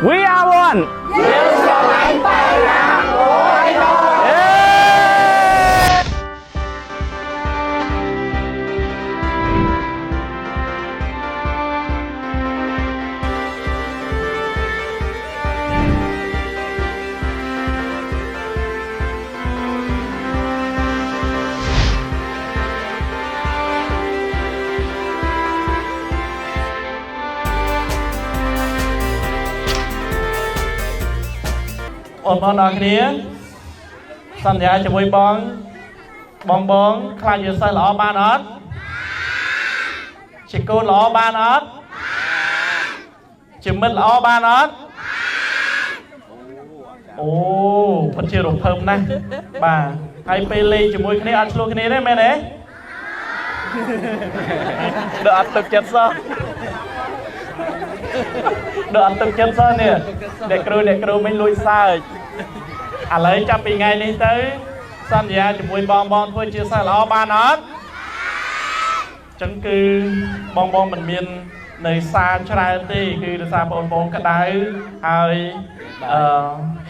We are one អរគុណដល់គ្នាសន្យាជាមួយបងខ្លាចយើងសិស្សល្អបានអត់ជាកូនល្អបានអត់ជាមិត្តល្អបានអត់អូពិតជារំភើបណាស់បាទហើយពេលលេងជាមួយគ្នាអត់ឆ្លោះគ្នាទេមែនទេដល់អត់ទឹកចិត្តសោះដល់អត់ទឹកចិត្តសោះនេះអ្នកគ្រូមិនលួចសើចឥឡូវចាប់ពីថ្ងៃនេះទៅសន្យាជាមួយបងធ្វើជាសិស្សល្អបានអត់ចឹងគឺបងមិនមាននៅសារច្រើនទេគឺដោយសារបងក្តៅហើយ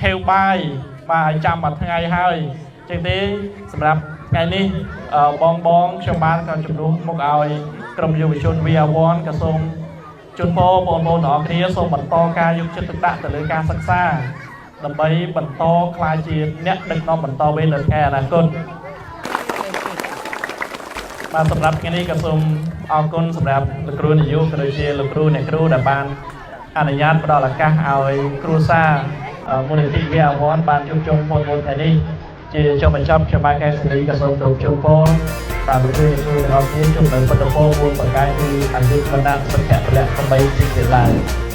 ហេវបាយបាទឲ្យចាំមួយថ្ងៃហើយចឹងទេសម្រាប់ថ្ងៃនេះបងខ្ញុំបានក៏ជំនួសមកឲ្យក្រុមយុវជន VR1 ក៏សូមជូនពរបងទាំងអស់គ្នាសូមបន្តការយកចិត្តទុកដាក់ទៅលើការសិក្សាដើម្បីបន្តក្លាយជាអ្នកដឹកនាំបន្តវេននៅថ្ងៃអនាគតបាទសម្រាប់ថ្ងៃនេះក៏សូមអរគុណសម្រាប់លោកគ្រូនាយកក៏ដូចជាលោកគ្រូអ្នកគ្រូដែលបានអនុញ្ញាតផ្ដល់ឱកាសឲ្យគ្រួសារមូលនិធិ VR1 បានជួបជុំបងថ្ងៃនេះជាចុងបញ្ចប់ខ្ញុំបាទកែសេរីក៏សូមជូនពរបាទលោកគ្រូទាំងអស់គ្នាជុំនៅពុទ្ធពរមួយប្រកាសគឺអាយុវណ្ណៈសុខៈពលៈ8ទីទៀតឡើង